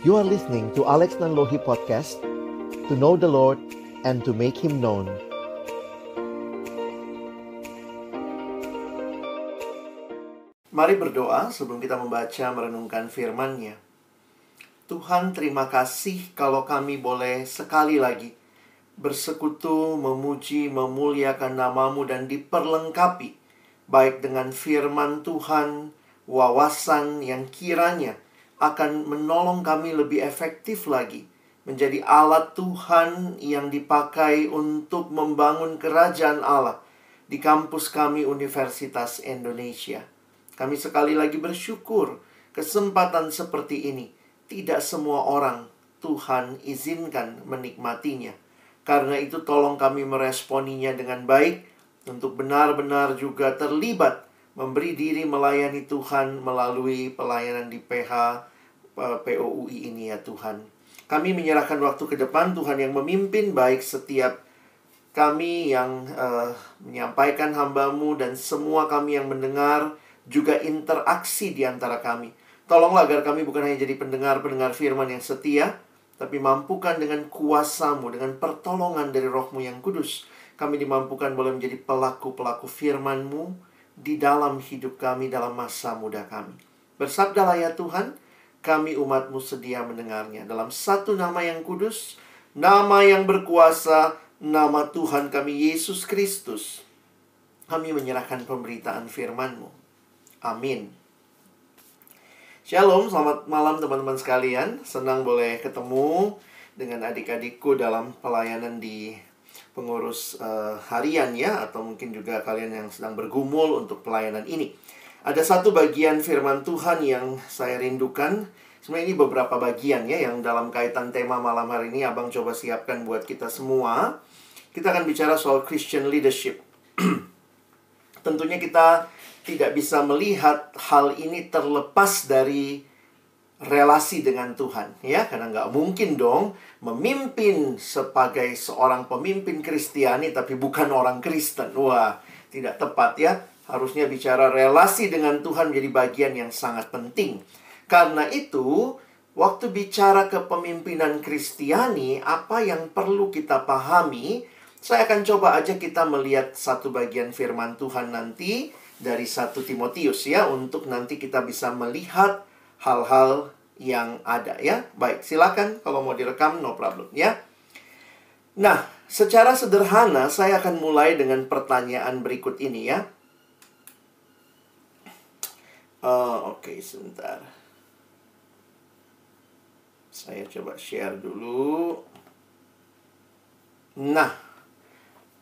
You are listening to Alex Nanlohi Podcast, to know the Lord and to make Him known. Mari berdoa sebelum kita membaca merenungkan firman-Nya. Tuhan, terima kasih kalau kami boleh sekali lagi bersekutu, memuji, memuliakan nama-Mu dan diperlengkapi baik dengan firman Tuhan, wawasan yang kiranya akan menolong kami lebih efektif lagi menjadi alat Tuhan yang dipakai untuk membangun kerajaan Allah di kampus kami Universitas Indonesia. Kami sekali lagi bersyukur kesempatan seperti ini tidak semua orang Tuhan izinkan menikmatinya. Karena itu tolong kami meresponinya dengan baik untuk benar-benar juga terlibat memberi diri melayani Tuhan melalui pelayanan di POUI ini ya Tuhan. Kami menyerahkan waktu ke depan Tuhan yang memimpin baik setiap kami yang menyampaikan hamba-Mu dan semua kami yang mendengar, juga interaksi di antara kami. Tolonglah agar kami bukan hanya jadi pendengar-pendengar firman yang setia, tapi mampukan dengan kuasa-Mu, dengan pertolongan dari Roh-Mu yang kudus, kami dimampukan boleh menjadi pelaku-pelaku firman-Mu di dalam hidup kami, dalam masa muda kami. Bersabdalah ya Tuhan, kami umat-Mu sedia mendengarnya. Dalam satu nama yang kudus, nama yang berkuasa, nama Tuhan kami Yesus Kristus, kami menyerahkan pemberitaan firman-Mu. Amin. Shalom, selamat malam teman-teman sekalian. Senang boleh ketemu dengan adik-adikku dalam pelayanan di pengurus harian ya, atau mungkin juga kalian yang sedang bergumul untuk pelayanan ini. Ada satu bagian firman Tuhan yang saya rindukan. Sebenarnya ini beberapa bagian ya, yang dalam kaitan tema malam hari ini Abang coba siapkan buat kita semua. Kita akan bicara soal Christian leadership. Tentunya kita tidak bisa melihat hal ini terlepas dari relasi dengan Tuhan ya, karena nggak mungkin dong memimpin sebagai seorang pemimpin Kristiani tapi bukan orang Kristen. Wah, tidak tepat ya. Harusnya bicara relasi dengan Tuhan menjadi bagian yang sangat penting. Karena itu, waktu bicara kepemimpinan Kristiani, apa yang perlu kita pahami, saya akan coba aja kita melihat satu bagian firman Tuhan nanti dari 1 Timotius ya, untuk nanti kita bisa melihat hal-hal yang ada ya. Baik, silakan kalau mau direkam, no problem ya. Nah, secara sederhana saya akan mulai dengan pertanyaan berikut ini ya. Oke, sebentar. Saya coba share dulu. Nah,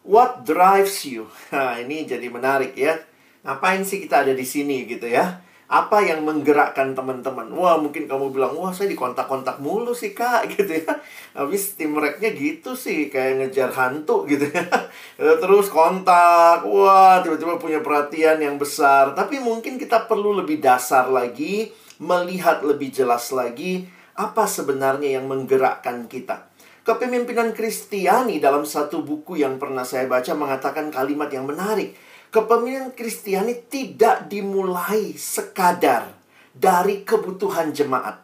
what drives you? Nah, ini jadi menarik ya. Ngapain sih kita ada di sini gitu ya? Apa yang menggerakkan teman-teman? Wah, mungkin kamu bilang, wah saya dikontak-kontak mulu sih kak gitu ya. Habis tim reknya gitu sih, kayak ngejar hantu gitu ya. Terus kontak, wah tiba-tiba punya perhatian yang besar. Tapi mungkin kita perlu lebih dasar lagi, melihat lebih jelas lagi apa sebenarnya yang menggerakkan kita. Kepemimpinan Kristiani dalam satu buku yang pernah saya baca mengatakan kalimat yang menarik. Kepemimpinan Kristiani tidak dimulai sekadar dari kebutuhan jemaat.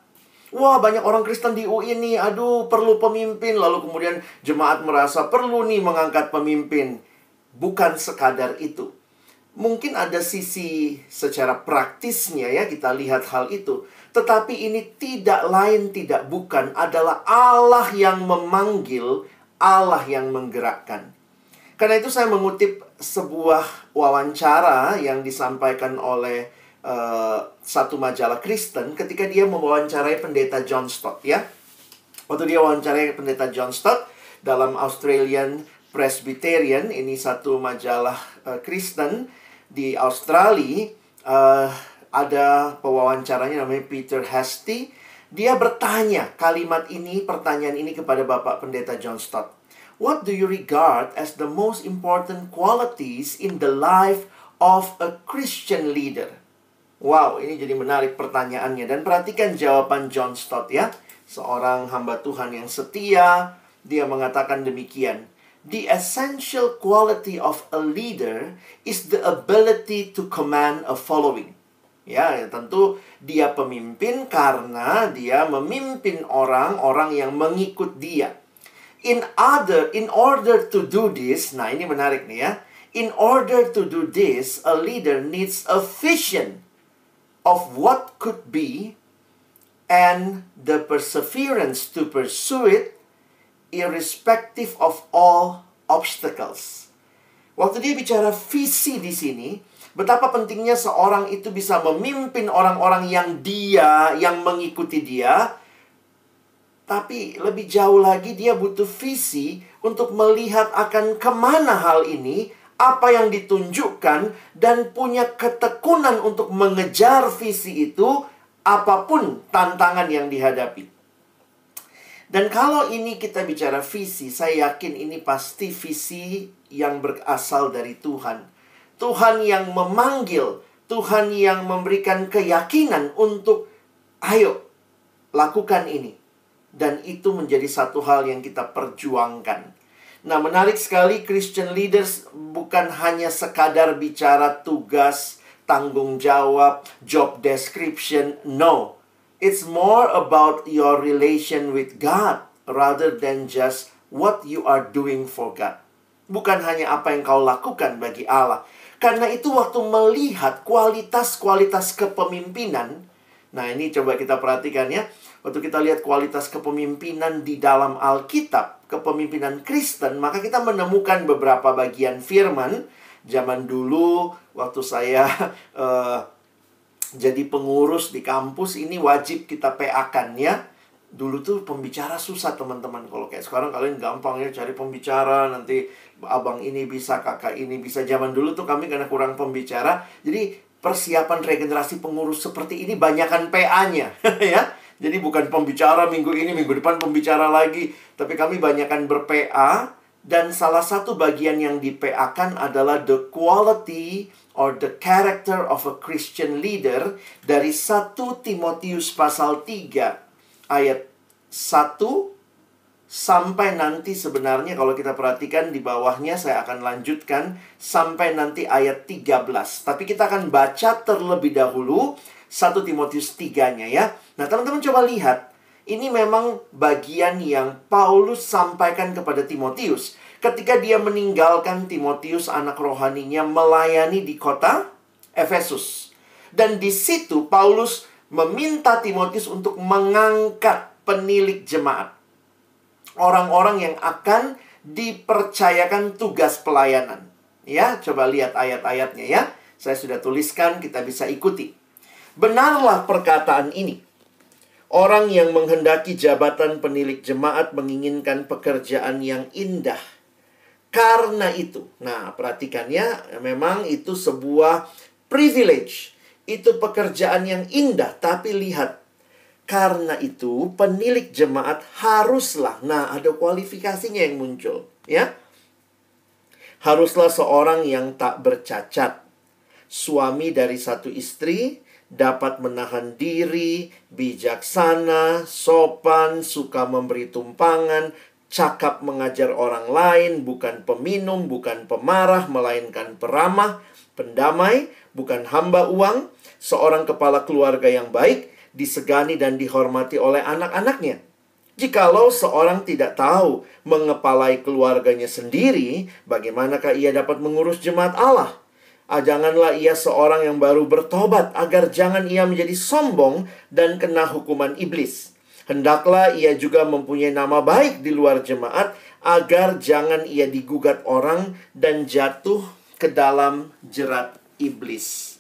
Wah, banyak orang Kristen di UI nih, aduh perlu pemimpin. Lalu kemudian jemaat merasa perlu nih mengangkat pemimpin. Bukan sekadar itu. Mungkin ada sisi secara praktisnya ya, kita lihat hal itu. Tetapi ini tidak lain, tidak bukan adalah Allah yang memanggil, Allah yang menggerakkan. Karena itu saya mengutip sebuah wawancara yang disampaikan oleh satu majalah Kristen ketika dia mewawancarai pendeta John Stott ya. Waktu dia wawancarai pendeta John Stott dalam Australian Presbyterian, ini satu majalah Kristen di Australia, ada pewawancaranya namanya Peter Hasty. Dia bertanya pertanyaan ini kepada Bapak Pendeta John Stott. What do you regard as the most important qualities in the life of a Christian leader? Wow, ini jadi menarik pertanyaannya. Dan perhatikan jawaban John Stott ya. Seorang hamba Tuhan yang setia. Dia mengatakan demikian. The essential quality of a leader is the ability to command a following. Ya, tentu dia pemimpin karena dia memimpin orang-orang yang mengikut dia. In order to do this, nah ini menarik nih ya. In order to do this, a leader needs a vision of what could be and the perseverance to pursue it irrespective of all obstacles. Waktu dia bicara visi di sini, betapa pentingnya seorang itu bisa memimpin orang-orang yang mengikuti dia. Tapi lebih jauh lagi dia butuh visi untuk melihat akan kemana hal ini, apa yang ditunjukkan, dan punya ketekunan untuk mengejar visi itu, apapun tantangan yang dihadapi. Dan kalau ini kita bicara visi, saya yakin ini pasti visi yang berasal dari Tuhan. Tuhan yang memanggil, Tuhan yang memberikan keyakinan untuk, ayo, lakukan ini. Dan itu menjadi satu hal yang kita perjuangkan. Nah, menarik sekali Christian leaders bukan hanya sekadar bicara tugas, tanggung jawab, job description. No. It's more about your relation with God rather than just what you are doing for God. Bukan hanya apa yang kau lakukan bagi Allah. Karena itu waktu melihat kualitas-kualitas kepemimpinan, nah ini coba kita perhatikan ya. Waktu kita lihat kualitas kepemimpinan di dalam Alkitab, kepemimpinan Kristen, maka kita menemukan beberapa bagian firman. Zaman dulu, waktu saya jadi pengurus di kampus, ini wajib kita PA-kan ya. Dulu tuh pembicara susah teman-teman. Kalau kayak sekarang kalian gampang ya cari pembicara. Nanti abang ini bisa, kakak ini bisa. Zaman dulu tuh kami karena kurang pembicara. Jadi persiapan regenerasi pengurus seperti ini banyakan PA-nya ya. Jadi bukan pembicara minggu ini, minggu depan pembicara lagi. Tapi kami banyakan ber-PA. Dan salah satu bagian yang di-PA-kan adalah the quality or the character of a Christian leader. Dari 1 Timotius pasal 3 ayat 1 sampai nanti sebenarnya kalau kita perhatikan di bawahnya saya akan lanjutkan sampai nanti ayat 13. Tapi kita akan baca terlebih dahulu 1 Timotius 3-nya ya. Nah, teman-teman coba lihat. Ini memang bagian yang Paulus sampaikan kepada Timotius ketika dia meninggalkan Timotius anak rohaninya melayani di kota Efesus. Dan di situ Paulus meminta Timotius untuk mengangkat penilik jemaat. Orang-orang yang akan dipercayakan tugas pelayanan. Ya, coba lihat ayat-ayatnya ya. Saya sudah tuliskan, kita bisa ikuti. Benarlah perkataan ini. Orang yang menghendaki jabatan penilik jemaat menginginkan pekerjaan yang indah. Karena itu, nah perhatikan ya, memang itu sebuah privilege. Itu pekerjaan yang indah, tapi lihat. Karena itu, penilik jemaat haruslah, nah ada kualifikasinya yang muncul, ya. Haruslah seorang yang tak bercacat, suami dari satu istri, dapat menahan diri, bijaksana, sopan, suka memberi tumpangan, cakap mengajar orang lain, bukan peminum, bukan pemarah, melainkan peramah, pendamai, bukan hamba uang, seorang kepala keluarga yang baik, disegani dan dihormati oleh anak-anaknya. Jikalau seorang tidak tahu mengepalai keluarganya sendiri, bagaimanakah ia dapat mengurus jemaat Allah? Janganlah ia seorang yang baru bertobat, agar jangan ia menjadi sombong dan kena hukuman iblis. Hendaklah ia juga mempunyai nama baik di luar jemaat, agar jangan ia digugat orang dan jatuh ke dalam jerat iblis.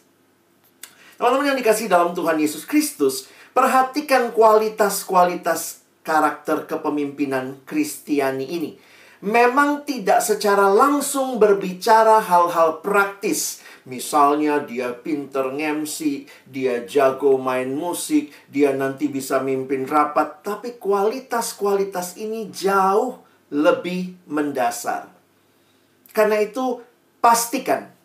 Teman-teman yang dikasihi dalam Tuhan Yesus Kristus, perhatikan kualitas-kualitas karakter kepemimpinan Kristiani ini. Memang tidak secara langsung berbicara hal-hal praktis. Misalnya dia pinter nge-MC, dia jago main musik, dia nanti bisa mimpin rapat. Tapi kualitas-kualitas ini jauh lebih mendasar. Karena itu pastikan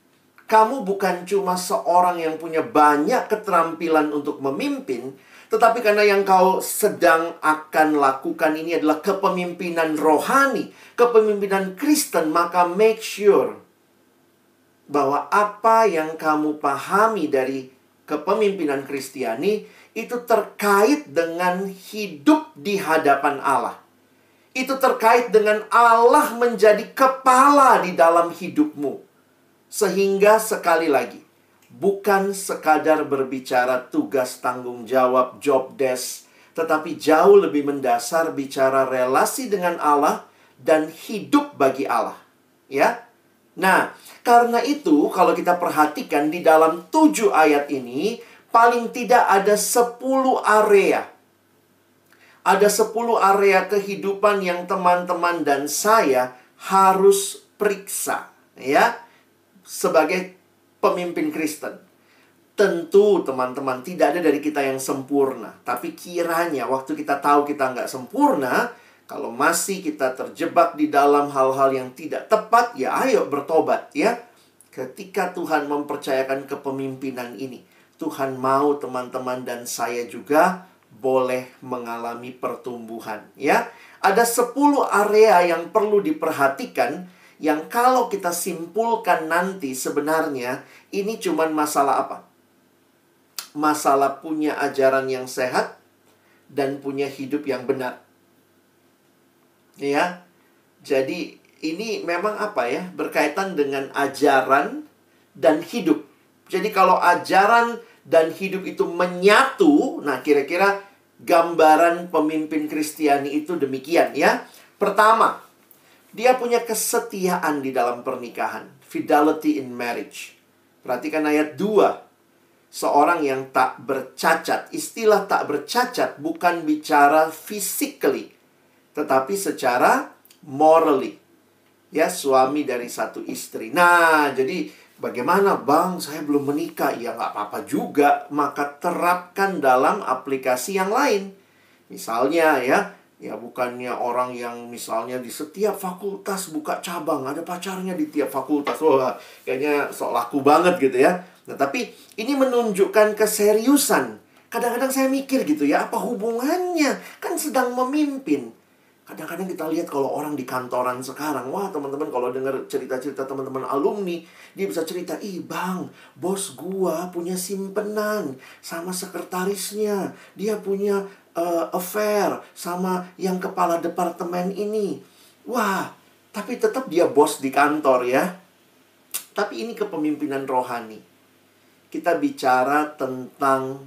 kamu bukan cuma seorang yang punya banyak keterampilan untuk memimpin, tetapi karena yang kau sedang akan lakukan ini adalah kepemimpinan rohani, kepemimpinan Kristen, maka make sure bahwa apa yang kamu pahami dari kepemimpinan Kristiani itu terkait dengan hidup di hadapan Allah. Itu terkait dengan Allah menjadi kepala di dalam hidupmu. Sehingga sekali lagi, bukan sekadar berbicara tugas tanggung jawab, job desk, tetapi jauh lebih mendasar bicara relasi dengan Allah dan hidup bagi Allah. Ya. Nah, karena itu kalau kita perhatikan di dalam 7 ayat ini, paling tidak ada 10 area. Ada 10 area kehidupan yang teman-teman dan saya harus periksa, ya, sebagai pemimpin Kristen. Tentu teman-teman, tidak ada dari kita yang sempurna. Tapi kiranya waktu kita tahu kita nggak sempurna, kalau masih kita terjebak di dalam hal-hal yang tidak tepat, ya ayo bertobat, ya. Ketika Tuhan mempercayakan kepemimpinan ini, Tuhan mau teman-teman dan saya juga boleh mengalami pertumbuhan, ya. Ada 10 area yang perlu diperhatikan, yang kalau kita simpulkan nanti sebenarnya ini cuman masalah apa? Masalah punya ajaran yang sehat dan punya hidup yang benar. Ya. Jadi ini memang apa ya? Berkaitan dengan ajaran dan hidup. Jadi kalau ajaran dan hidup itu menyatu, nah kira-kira gambaran pemimpin Kristiani itu demikian, ya. Pertama, dia punya kesetiaan di dalam pernikahan. Fidelity in marriage. Perhatikan ayat 2. Seorang yang tak bercacat. Istilah tak bercacat bukan bicara physically, tetapi secara morally. Ya, suami dari satu istri. Nah, jadi bagaimana bang? Saya belum menikah. Ya nggak apa-apa juga. Maka terapkan dalam aplikasi yang lain. Misalnya ya bukannya orang yang misalnya di setiap fakultas buka cabang. Ada pacarnya di tiap fakultas. Wah, kayaknya sok laku banget gitu ya. Nah, tapi ini menunjukkan keseriusan. Kadang-kadang saya mikir gitu ya, apa hubungannya? Kan sedang memimpin. Kadang-kadang kita lihat kalau orang di kantoran sekarang, wah teman-teman kalau dengar cerita-cerita teman-teman alumni, dia bisa cerita, ih bang, bos gua punya simpenan sama sekretarisnya. Dia punya affair sama yang kepala departemen ini. Wah, tapi tetap dia bos di kantor ya. Tapi ini kepemimpinan rohani. Kita bicara tentang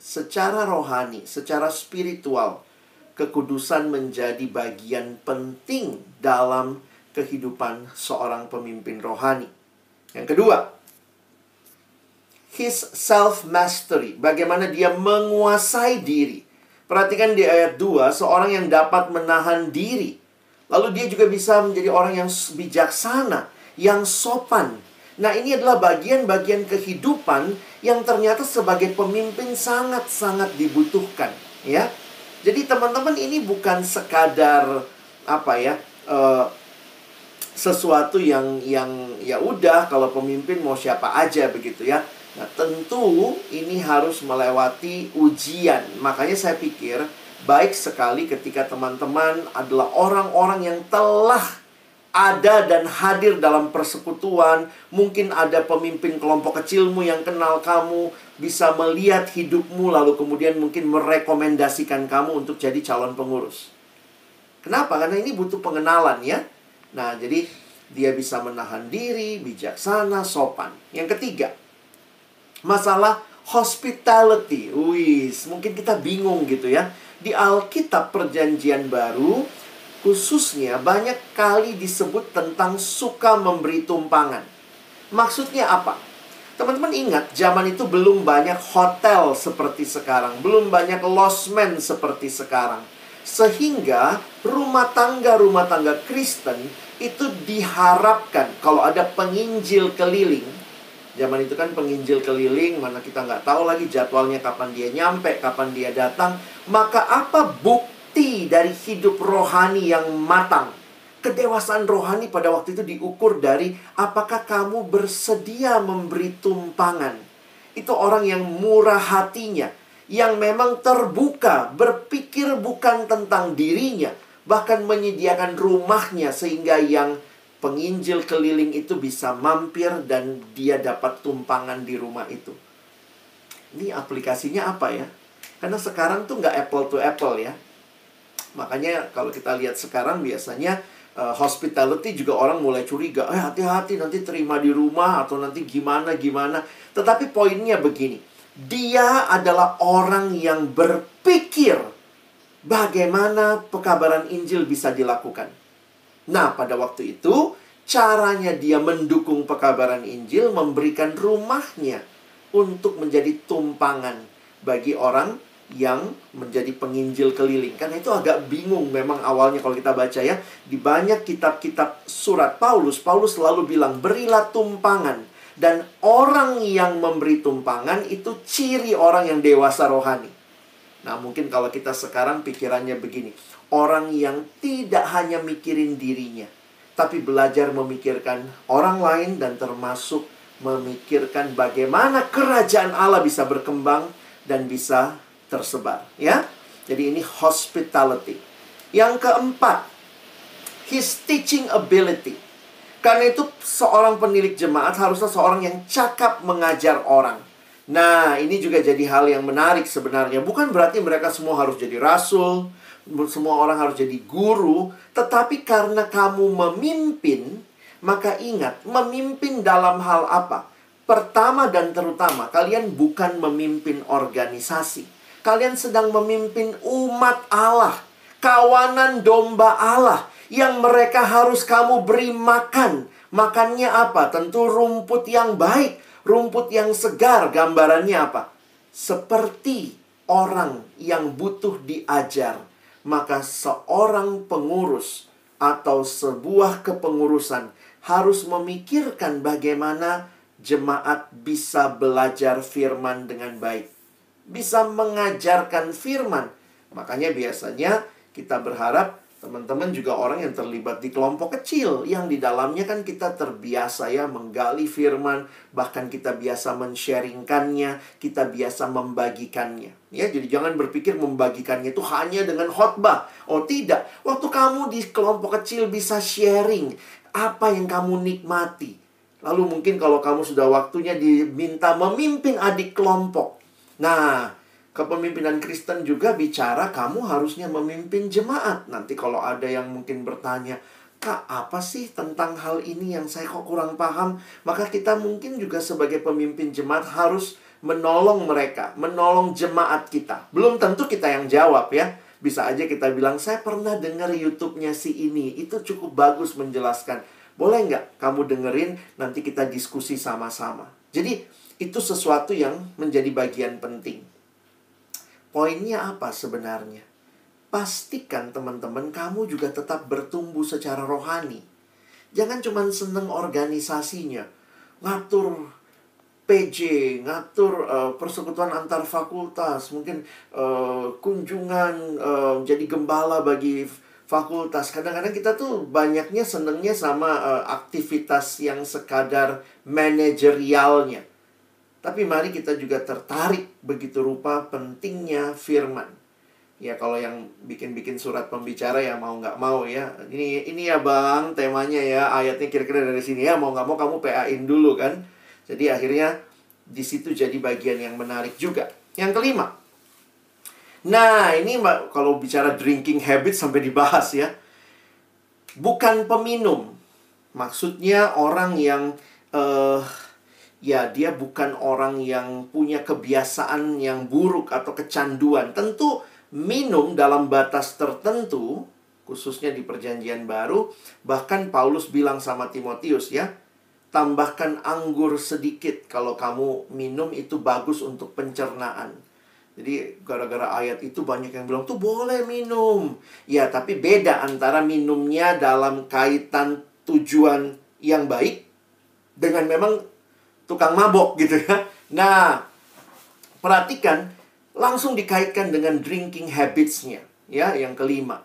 secara rohani, secara spiritual, kekudusan menjadi bagian penting dalam kehidupan seorang pemimpin rohani. Yang kedua, his self-mastery. Bagaimana dia menguasai diri. Perhatikan di ayat 2, seorang yang dapat menahan diri. Lalu dia juga bisa menjadi orang yang bijaksana, yang sopan. Nah, ini adalah bagian-bagian kehidupan yang ternyata sebagai pemimpin sangat-sangat dibutuhkan, ya. Jadi teman-teman, ini bukan sekadar sesuatu yang ya udah kalau pemimpin mau siapa aja begitu ya. Nah, tentu ini harus melewati ujian. Makanya saya pikir baik sekali ketika teman-teman adalah orang-orang yang telah ada dan hadir dalam persekutuan. Mungkin ada pemimpin kelompok kecilmu yang kenal kamu, bisa melihat hidupmu, lalu kemudian mungkin merekomendasikan kamu untuk jadi calon pengurus. Kenapa? Karena ini butuh pengenalan ya. Nah, jadi dia bisa menahan diri, bijaksana, sopan. Yang ketiga, masalah hospitality. Mungkin kita bingung gitu ya. Di Alkitab Perjanjian Baru, khususnya banyak kali disebut tentang suka memberi tumpangan. Maksudnya apa? Teman-teman ingat, zaman itu belum banyak hotel seperti sekarang. Belum banyak losmen seperti sekarang. Sehingga rumah tangga Kristen itu diharapkan kalau ada penginjil keliling. Zaman itu kan penginjil keliling, mana kita nggak tahu lagi jadwalnya kapan dia nyampe, kapan dia datang. Maka apa bukti dari hidup rohani yang matang? Kedewasaan rohani pada waktu itu diukur dari apakah kamu bersedia memberi tumpangan. Itu orang yang murah hatinya, yang memang terbuka, berpikir bukan tentang dirinya, bahkan menyediakan rumahnya sehingga yang penginjil keliling itu bisa mampir dan dia dapat tumpangan di rumah itu. Ini aplikasinya apa ya? Karena sekarang tuh nggak apple to apple ya. Makanya kalau kita lihat sekarang biasanya hospitality juga orang mulai curiga. Hati-hati nanti terima di rumah atau nanti gimana-gimana. Tetapi poinnya begini. Dia adalah orang yang berpikir bagaimana pekabaran Injil bisa dilakukan. Nah, pada waktu itu, caranya dia mendukung pekabaran Injil, memberikan rumahnya untuk menjadi tumpangan bagi orang yang menjadi penginjil keliling. Karena itu agak bingung memang awalnya kalau kita baca ya. Di banyak kitab-kitab surat Paulus selalu bilang, berilah tumpangan. Dan orang yang memberi tumpangan itu ciri orang yang dewasa rohani. Nah, mungkin kalau kita sekarang pikirannya begini. Orang yang tidak hanya mikirin dirinya, tapi belajar memikirkan orang lain dan termasuk memikirkan bagaimana kerajaan Allah bisa berkembang dan bisa tersebar, ya. Jadi ini hospitality. Yang keempat, his teaching ability. Karena itu seorang penilik jemaat harusnya seorang yang cakap mengajar orang. Nah, ini juga jadi hal yang menarik sebenarnya. Bukan berarti mereka semua harus jadi rasul, semua orang harus jadi guru, tetapi karena kamu memimpin, maka ingat, memimpin dalam hal apa? Pertama dan terutama, kalian bukan memimpin organisasi. Kalian sedang memimpin umat Allah, kawanan domba Allah, yang mereka harus kamu beri makan. Makannya apa? Tentu rumput yang baik, rumput yang segar. Gambarannya apa? Seperti orang yang butuh diajar. Maka seorang pengurus atau sebuah kepengurusan harus memikirkan bagaimana jemaat bisa belajar firman dengan baik. Bisa mengajarkan firman. Makanya biasanya kita berharap teman-teman juga orang yang terlibat di kelompok kecil, yang di dalamnya kan kita terbiasa ya menggali firman, bahkan kita biasa men-sharingkannya, kita biasa membagikannya. Ya, jadi jangan berpikir membagikannya itu hanya dengan khotbah. Oh tidak, waktu kamu di kelompok kecil bisa sharing apa yang kamu nikmati. Lalu mungkin kalau kamu sudah waktunya diminta memimpin adik kelompok. Nah, kepemimpinan Kristen juga bicara kamu harusnya memimpin jemaat. Nanti kalau ada yang mungkin bertanya, Kak, apa sih tentang hal ini yang saya kok kurang paham? Maka kita mungkin juga sebagai pemimpin jemaat harus menolong mereka, menolong jemaat kita. Belum tentu kita yang jawab ya. Bisa aja kita bilang, saya pernah dengar YouTube-nya si ini, itu cukup bagus menjelaskan. Boleh nggak kamu dengerin, nanti kita diskusi sama-sama. Jadi itu sesuatu yang menjadi bagian penting. Poinnya apa sebenarnya? Pastikan teman-teman kamu juga tetap bertumbuh secara rohani. Jangan cuma seneng organisasinya. Ngatur PJ, ngatur persekutuan antar fakultas. Mungkin kunjungan jadi gembala bagi fakultas. Kadang-kadang kita tuh banyaknya senengnya sama aktivitas yang sekadar manajerialnya. Tapi mari kita juga tertarik begitu rupa pentingnya firman. Ya kalau yang bikin-bikin surat pembicara ya mau nggak mau ya. Ini ya bang temanya ya, ayatnya kira-kira dari sini ya. Mau nggak mau kamu PA-in dulu kan. Jadi akhirnya di situ jadi bagian yang menarik juga. Yang kelima. Nah ini kalau bicara drinking habit sampai dibahas ya. Bukan peminum. Maksudnya orang yang ya, dia bukan orang yang punya kebiasaan yang buruk atau kecanduan. Tentu minum dalam batas tertentu, khususnya di Perjanjian Baru. Bahkan Paulus bilang sama Timotius ya, tambahkan anggur sedikit. Kalau kamu minum itu bagus untuk pencernaan. Jadi gara-gara ayat itu banyak yang bilang, tuh boleh minum. Ya, tapi beda antara minumnya dalam kaitan tujuan yang baik dengan memang tukang mabok gitu ya. Nah, perhatikan, langsung dikaitkan dengan drinking habits-nya. Ya, yang kelima.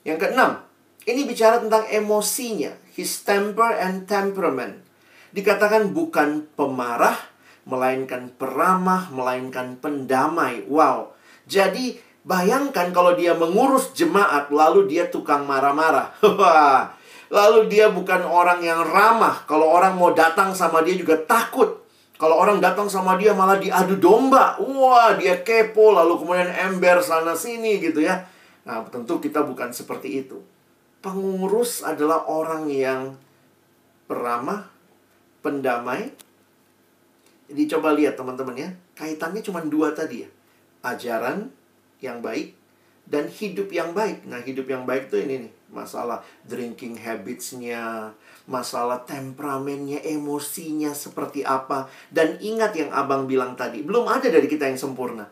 Yang keenam, ini bicara tentang emosinya. His temper and temperament. Dikatakan bukan pemarah, melainkan peramah, melainkan pendamai. Wow. Jadi, bayangkan kalau dia mengurus jemaat, lalu dia tukang marah-marah. Wah. Lalu dia bukan orang yang ramah. Kalau orang mau datang sama dia juga takut. Kalau orang datang sama dia malah diadu domba. Wah, dia kepo, lalu kemudian ember sana sini gitu ya. Nah, tentu kita bukan seperti itu. Pengurus adalah orang yang peramah, pendamai. Jadi coba lihat teman-teman ya. Kaitannya cuma dua tadi ya. Ajaran yang baik dan hidup yang baik. Nah, hidup yang baik tuh ini nih. Masalah drinking habits-nya, masalah temperamennya, emosinya seperti apa. Dan ingat yang abang bilang tadi, belum ada dari kita yang sempurna.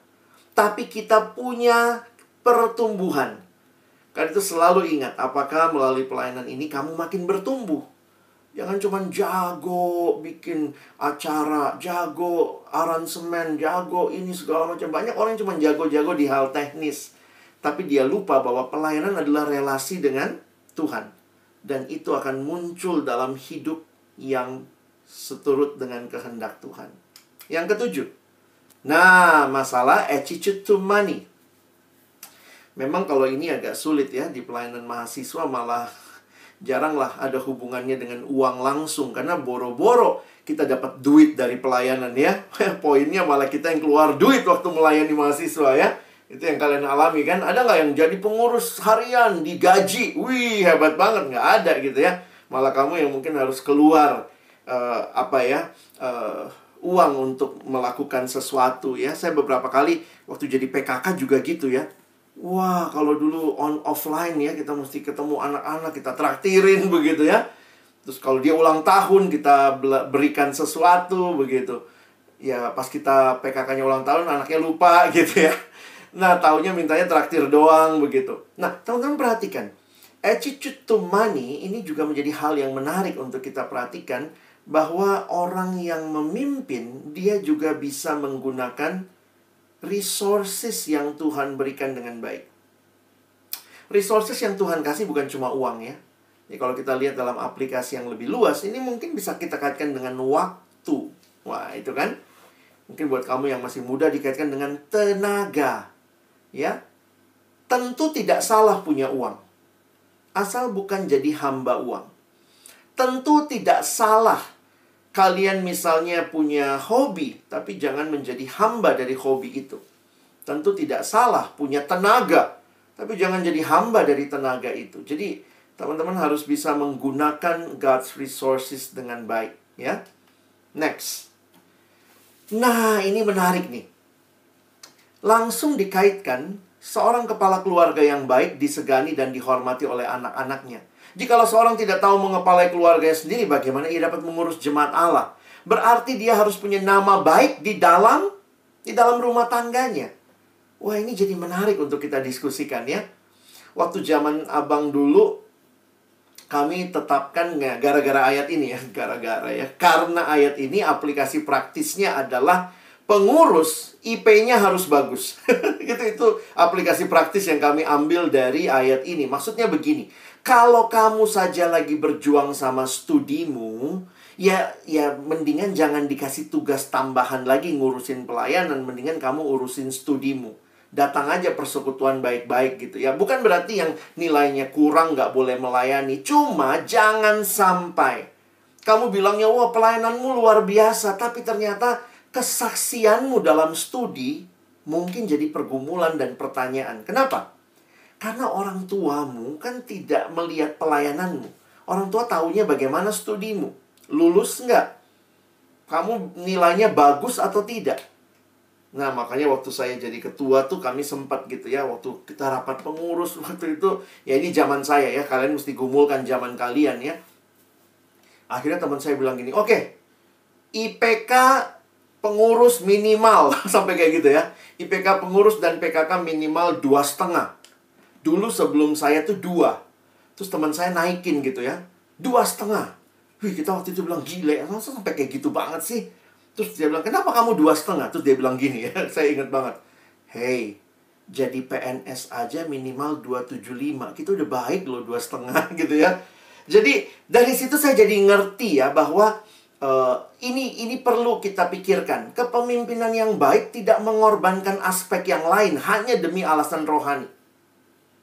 Tapi kita punya pertumbuhan. Karena itu selalu ingat, apakah melalui pelayanan ini kamu makin bertumbuh. Jangan cuma jago bikin acara, jago aransemen, jago ini segala macam. Banyak orang yang cuma jago-jago di hal teknis. Tapi dia lupa bahwa pelayanan adalah relasi dengan Tuhan. Dan itu akan muncul dalam hidup yang seturut dengan kehendak Tuhan. Yang ketujuh. Nah, masalah attitude to money. Memang kalau ini agak sulit ya. Di pelayanan mahasiswa malah jaranglah ada hubungannya dengan uang langsung. Karena boro-boro kita dapat duit dari pelayanan ya. Poinnya malah kita yang keluar duit waktu melayani mahasiswa ya. Itu yang kalian alami kan? Ada nggak yang jadi pengurus harian, digaji? Wih, hebat banget. Nggak ada gitu ya. Malah kamu yang mungkin harus keluar uang untuk melakukan sesuatu ya. Saya beberapa kali waktu jadi PKK juga gitu ya. Wah, kalau dulu offline ya, kita mesti ketemu anak-anak, kita traktirin begitu ya. Terus kalau dia ulang tahun, kita berikan sesuatu begitu. Ya, pas kita PKK-nya ulang tahun, anaknya lupa gitu ya. Nah, taunya mintanya traktir doang begitu. Nah, teman-teman perhatikan. Attitude to money ini juga menjadi hal yang menarik untuk kita perhatikan. Bahwa orang yang memimpin, dia juga bisa menggunakan resources yang Tuhan berikan dengan baik. Resources yang Tuhan kasih bukan cuma uang ya. Jadi kalau kita lihat dalam aplikasi yang lebih luas, ini mungkin bisa kita kaitkan dengan waktu. Wah, itu kan. Mungkin buat kamu yang masih muda dikaitkan dengan tenaga. Ya, tentu tidak salah punya uang. Asal bukan jadi hamba uang. Tentu tidak salah kalian misalnya punya hobi, tapi jangan menjadi hamba dari hobi itu. Tentu tidak salah punya tenaga, tapi jangan jadi hamba dari tenaga itu. Jadi, teman-teman harus bisa menggunakan God's resources dengan baik. Ya, next. Nah, ini menarik nih. Langsung dikaitkan, seorang kepala keluarga yang baik disegani dan dihormati oleh anak-anaknya. Jikalau seorang tidak tahu mengepalai keluarganya sendiri, bagaimana ia dapat mengurus jemaat Allah? Berarti dia harus punya nama baik di dalam rumah tangganya. Wah, ini jadi menarik untuk kita diskusikan ya. Waktu zaman abang dulu, kami tetapkan gara-gara ayat ini ya. Karena ayat ini aplikasi praktisnya adalah pengurus IP-nya harus bagus. Itu aplikasi praktis yang kami ambil dari ayat ini. Maksudnya begini, kalau kamu saja lagi berjuang sama studimu, ya mendingan jangan dikasih tugas tambahan lagi ngurusin pelayanan, mendingan kamu urusin studimu. Datang aja persekutuan baik-baik gitu ya. Bukan berarti yang nilainya kurang nggak boleh melayani. Cuma jangan sampai kamu bilangnya, wah pelayananmu luar biasa, tapi ternyata kesaksianmu dalam studi mungkin jadi pergumulan dan pertanyaan. Kenapa? Karena orang tuamu kan tidak melihat pelayananmu. Orang tua taunya bagaimana studimu. Lulus nggak? Kamu nilainya bagus atau tidak? Nah, makanya waktu saya jadi ketua tuh kami sempat gitu ya. Waktu kita rapat pengurus waktu itu. Ya ini zaman saya ya. Kalian mesti gumulkan zaman kalian ya. Akhirnya teman saya bilang gini, oke, IPK pengurus minimal. Sampai kayak gitu ya. IPK pengurus dan PKK minimal 2,5. Dulu sebelum saya tuh 2. Terus teman saya naikin gitu ya. 2,5. Wih, kita waktu itu bilang, gile, masa sampai kayak gitu banget sih? Terus dia bilang, kenapa kamu 2,5? Terus dia bilang gini ya, saya ingat banget. Hey, jadi PNS aja minimal 275. Kita udah baik loh 2,5 gitu ya. Jadi dari situ saya jadi ngerti ya bahwa ini perlu kita pikirkan. Kepemimpinan yang baik tidak mengorbankan aspek yang lain hanya demi alasan rohani.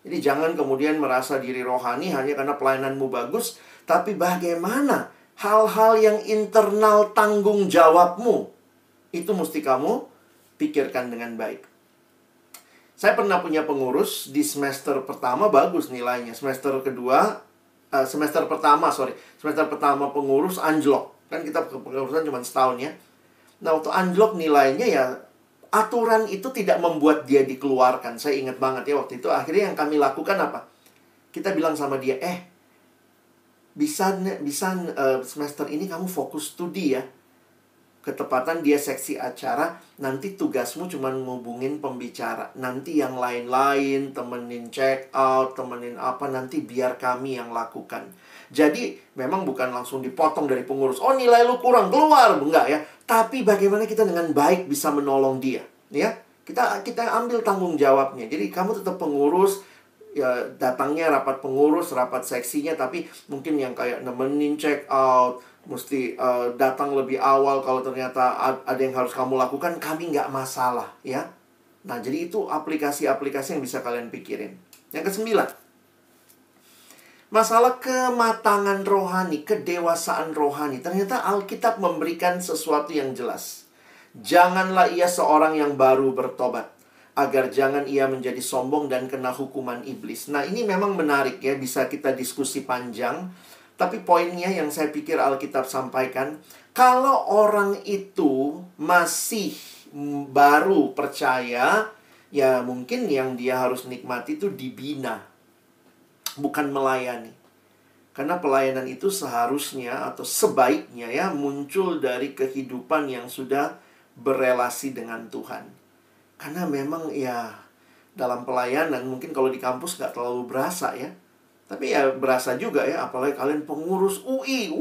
Jadi jangan kemudian merasa diri rohani hanya karena pelayananmu bagus. Tapi bagaimana hal-hal yang internal tanggung jawabmu Itu mesti kamu pikirkan dengan baik. Saya pernah punya pengurus di semester pertama bagus nilainya. Semester pertama pengurus anjlok. Kan kita pengurusan cuma setahun ya. Nah, waktu anjlok nilainya ya, aturan itu tidak membuat dia dikeluarkan. Saya ingat banget ya waktu itu. Akhirnya yang kami lakukan apa? Kita bilang sama dia, bisa semester ini kamu fokus studi ya. Ketepatan dia seksi acara, nanti tugasmu cuma ngubungin pembicara. Nanti yang lain-lain, temenin check out, temenin apa, nanti biar kami yang lakukan. Jadi, memang bukan langsung dipotong dari pengurus. Oh, nilai lu kurang, keluar. Enggak ya. Tapi bagaimana kita dengan baik bisa menolong dia. Ya, kita ambil tanggung jawabnya. Jadi, kamu tetap pengurus, ya datangnya rapat pengurus, rapat seksinya, tapi mungkin yang kayak nemenin check out, mesti datang lebih awal kalau ternyata ada yang harus kamu lakukan, kami nggak masalah ya. Nah, jadi itu aplikasi-aplikasi yang bisa kalian pikirin. Yang ke-9, masalah kematangan rohani, kedewasaan rohani. Ternyata Alkitab memberikan sesuatu yang jelas. Janganlah ia seorang yang baru bertobat, agar jangan ia menjadi sombong dan kena hukuman iblis. Nah, ini memang menarik ya, bisa kita diskusi panjang. Tapi poinnya yang saya pikir Alkitab sampaikan, kalau orang itu masih baru percaya, ya mungkin yang dia harus nikmati itu dibina, bukan melayani. Karena pelayanan itu seharusnya atau sebaiknya ya muncul dari kehidupan yang sudah berelasi dengan Tuhan. Karena memang ya dalam pelayanan mungkin kalau di kampus nggak terlalu berasa ya. Tapi ya berasa juga ya, apalagi kalian pengurus UI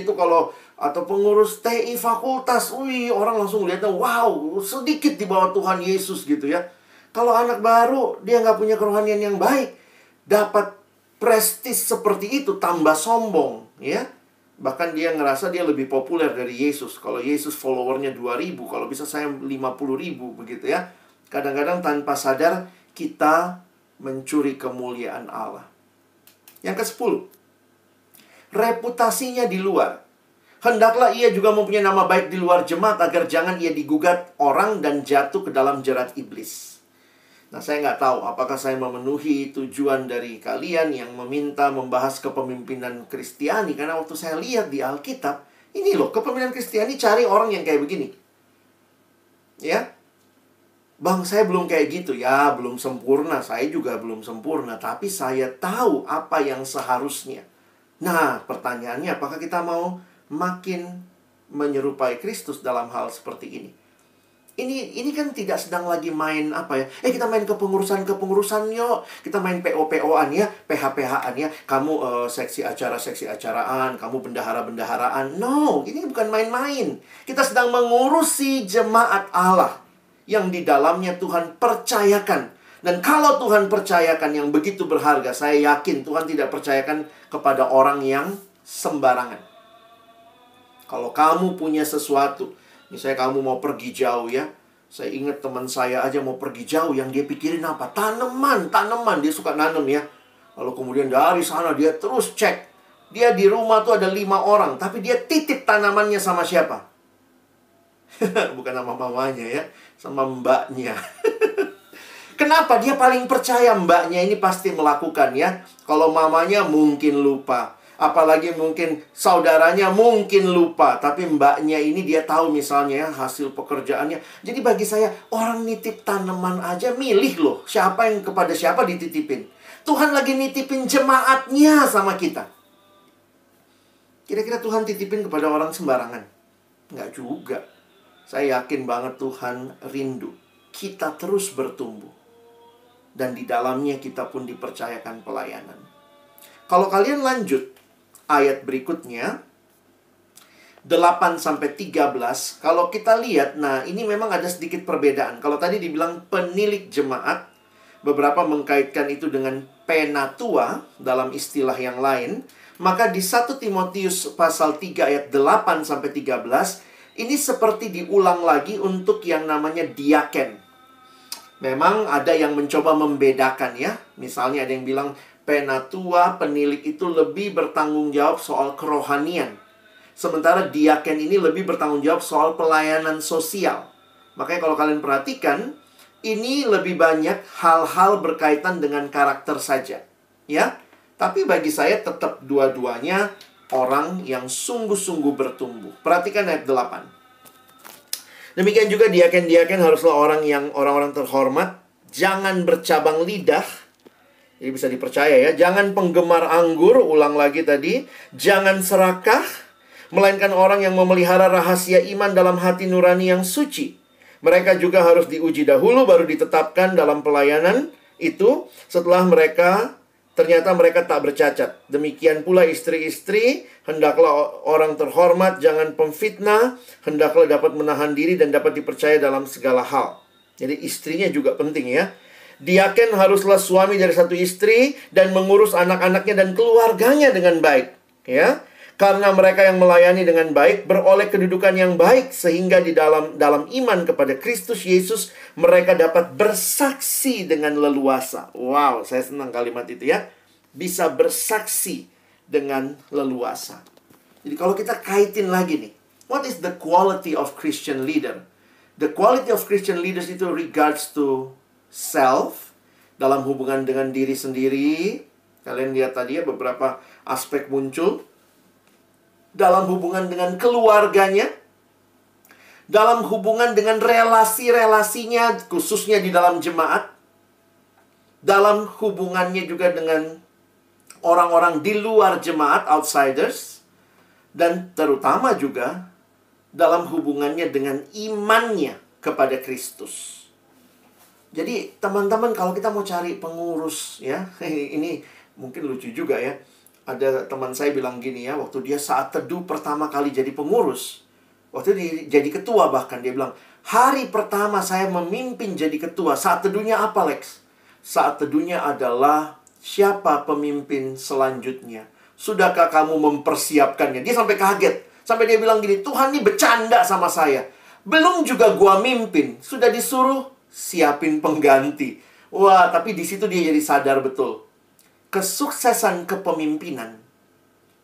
itu kalau, atau pengurus TI fakultas UI, orang langsung lihatnya, wow, sedikit di bawah Tuhan Yesus gitu ya. Kalau anak baru, dia nggak punya kerohanian yang baik, dapat prestis seperti itu, tambah sombong ya. Bahkan dia ngerasa dia lebih populer dari Yesus. Kalau Yesus followernya 2.000, kalau bisa saya 50.000 begitu ya. Kadang-kadang tanpa sadar kita mencuri kemuliaan Allah. Yang ke-10, reputasinya di luar. Hendaklah ia juga mempunyai nama baik di luar jemaat, agar jangan ia digugat orang dan jatuh ke dalam jerat iblis. Nah, saya nggak tahu apakah saya memenuhi tujuan dari kalian yang meminta membahas kepemimpinan Kristiani. Karena waktu saya lihat di Alkitab, ini loh, kepemimpinan Kristiani cari orang yang kayak begini. Ya, Bang, saya belum kayak gitu. Ya, belum sempurna. Saya juga belum sempurna. Tapi saya tahu apa yang seharusnya. Nah, pertanyaannya, apakah kita mau makin menyerupai Kristus dalam hal seperti ini? Ini kan tidak sedang lagi main apa ya. Kita main kepengurusan yuk. Kita main PO-PO-an ya. PH-PH-an ya. Kamu seksi acara-seksi-acaraan. Kamu bendahara-bendaharaan. No, ini bukan main-main. Kita sedang mengurusi jemaat Allah yang di dalamnya Tuhan percayakan. Dan kalau Tuhan percayakan yang begitu berharga, saya yakin Tuhan tidak percayakan kepada orang yang sembarangan. Kalau kamu punya sesuatu, misalnya kamu mau pergi jauh ya. Saya ingat teman saya aja mau pergi jauh, yang dia pikirin apa? Tanaman. Dia suka nanam ya. Lalu kemudian dari sana dia terus cek. Dia di rumah tuh ada 5 orang, tapi dia titip tanamannya sama siapa? Bukan sama mamanya ya, sama mbaknya. Kenapa? Dia paling percaya mbaknya ini pasti melakukan ya. Kalau mamanya mungkin lupa, apalagi mungkin saudaranya mungkin lupa, tapi mbaknya ini dia tahu misalnya ya, hasil pekerjaannya. Jadi bagi saya, orang nitip tanaman aja milih loh siapa yang kepada siapa dititipin. Tuhan lagi nitipin jemaatnya sama kita. Kira-kira Tuhan titipin kepada orang sembarangan? Enggak juga. Saya yakin banget Tuhan rindu kita terus bertumbuh. Dan di dalamnya kita pun dipercayakan pelayanan. Kalau kalian lanjut ayat berikutnya 8-13, kalau kita lihat, nah ini memang ada sedikit perbedaan. Kalau tadi dibilang penilik jemaat, beberapa mengkaitkan itu dengan penatua dalam istilah yang lain. Maka di 1 Timotius pasal 3 ayat 8-13, ini seperti diulang lagi untuk yang namanya diaken. Memang ada yang mencoba membedakan ya. Misalnya ada yang bilang penatua, penilik itu lebih bertanggung jawab soal kerohanian. Sementara diaken ini lebih bertanggung jawab soal pelayanan sosial. Makanya kalau kalian perhatikan, ini lebih banyak hal-hal berkaitan dengan karakter saja. Ya, tapi bagi saya tetap dua-duanya orang yang sungguh-sungguh bertumbuh. Perhatikan ayat 8. Demikian juga diaken-diaken haruslah orang-orang terhormat. Jangan bercabang lidah. Ini bisa dipercaya ya. Jangan penggemar anggur, ulang lagi tadi. Jangan serakah, melainkan orang yang memelihara rahasia iman dalam hati nurani yang suci. Mereka juga harus diuji dahulu, baru ditetapkan dalam pelayanan itu. Setelah ternyata mereka tak bercacat. Demikian pula istri-istri, hendaklah orang terhormat, jangan pemfitnah, hendaklah dapat menahan diri dan dapat dipercaya dalam segala hal. Jadi istrinya juga penting ya. Diaken haruslah suami dari satu istri dan mengurus anak-anaknya dan keluarganya dengan baik. Ya, karena mereka yang melayani dengan baik beroleh kedudukan yang baik, sehingga di dalam iman kepada Kristus Yesus mereka dapat bersaksi dengan leluasa. Wow, saya senang kalimat itu ya. Bisa bersaksi dengan leluasa. Jadi kalau kita kaitin lagi nih, what is the quality of Christian leader? The quality of Christian leaders itu regards to self, dalam hubungan dengan diri sendiri. Kalian lihat tadi ya, beberapa aspek muncul. Dalam hubungan dengan keluarganya, dalam hubungan dengan relasi-relasinya, khususnya di dalam jemaat, dalam hubungannya juga dengan orang-orang di luar jemaat, outsiders, dan terutama juga dalam hubungannya dengan imannya kepada Kristus. Jadi teman-teman, kalau kita mau cari pengurus ya, ini mungkin lucu juga ya. Ada teman saya bilang gini ya, waktu dia saat teduh pertama kali jadi pengurus, waktu dia jadi ketua bahkan, dia bilang, hari pertama saya memimpin jadi ketua, saat teduhnya apa Lex? Saat teduhnya adalah siapa pemimpin selanjutnya? Sudahkah kamu mempersiapkannya? Dia sampai kaget. Sampai dia bilang gini, Tuhan ini bercanda sama saya. Belum juga gua mimpin, sudah disuruh siapin pengganti. Wah, tapi di situ dia jadi sadar betul. Kesuksesan kepemimpinan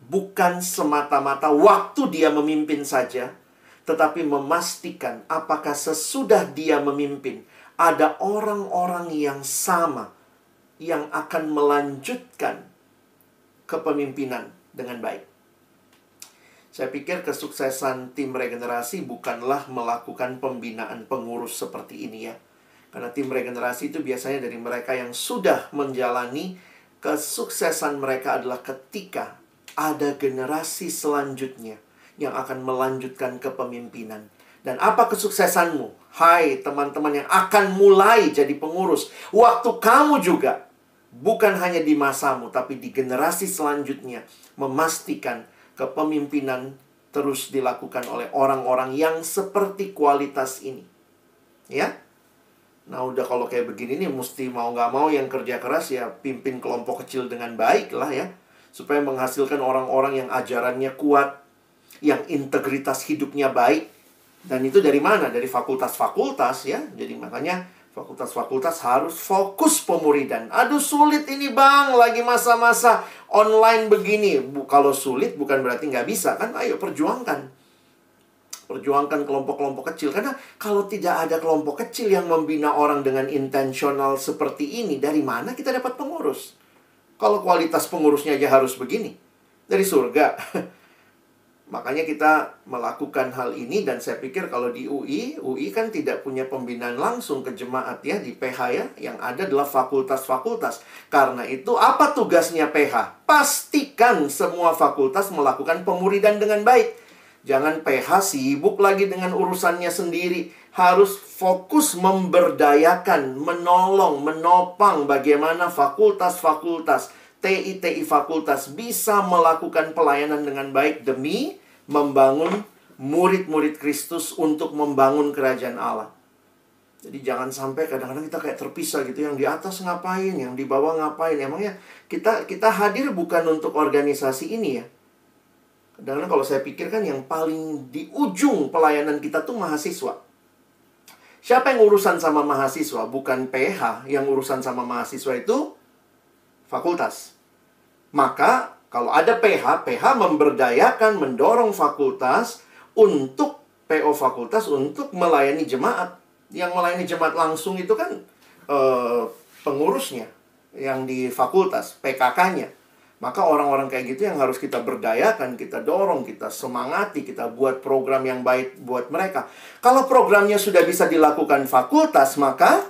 bukan semata-mata waktu dia memimpin saja, tetapi memastikan apakah sesudah dia memimpin ada orang-orang yang sama yang akan melanjutkan kepemimpinan dengan baik. Saya pikir kesuksesan tim regenerasi bukanlah melakukan pembinaan pengurus seperti ini ya. Karena tim regenerasi itu biasanya dari mereka yang sudah menjalani. Kesuksesan mereka adalah ketika ada generasi selanjutnya yang akan melanjutkan kepemimpinan. Dan apa kesuksesanmu? Hai teman-teman yang akan mulai jadi pengurus. Waktu kamu juga, bukan hanya di masamu, tapi di generasi selanjutnya, memastikan kepemimpinan terus dilakukan oleh orang-orang yang seperti kualitas ini. Ya? Nah udah kalau kayak begini nih, mesti mau nggak mau yang kerja keras ya pimpin kelompok kecil dengan baik lah ya. Supaya menghasilkan orang-orang yang ajarannya kuat, yang integritas hidupnya baik. Dan itu dari mana? Dari fakultas-fakultas ya. Jadi makanya fakultas-fakultas harus fokus pemuridan. Aduh sulit ini bang, lagi masa-masa online begini. Kalau sulit bukan berarti nggak bisa kan, ayo perjuangkan. Perjuangkan kelompok-kelompok kecil. Karena kalau tidak ada kelompok kecil yang membina orang dengan intensional seperti ini, dari mana kita dapat pengurus? Kalau kualitas pengurusnya aja harus begini. Dari surga. Makanya kita melakukan hal ini. Dan saya pikir kalau di UI kan tidak punya pembinaan langsung ke jemaat ya. Di PH ya. Yang ada adalah fakultas-fakultas. Karena itu apa tugasnya PH? Pastikan semua fakultas melakukan pemuridan dengan baik. Jangan PH sibuk lagi dengan urusannya sendiri. Harus fokus memberdayakan, menolong, menopang bagaimana fakultas-fakultas, TI fakultas bisa melakukan pelayanan dengan baik demi membangun murid-murid Kristus untuk membangun kerajaan Allah. Jadi jangan sampai kadang-kadang kita kayak terpisah gitu. Yang di atas ngapain, yang di bawah ngapain. Emangnya kita hadir bukan untuk organisasi ini ya. Kadang-kadang kalau saya pikir kan yang paling di ujung pelayanan kita tuh mahasiswa. Siapa yang urusan sama mahasiswa? Bukan PH. Yang urusan sama mahasiswa itu fakultas. Maka Kalau ada PH, PH memberdayakan, mendorong fakultas untuk PO fakultas untuk melayani jemaat. Yang melayani jemaat langsung itu kan pengurusnya yang di fakultas, PKK-nya. Maka orang-orang kayak gitu yang harus kita berdayakan, kita dorong, kita semangati, kita buat program yang baik buat mereka. Kalau programnya sudah bisa dilakukan fakultas, maka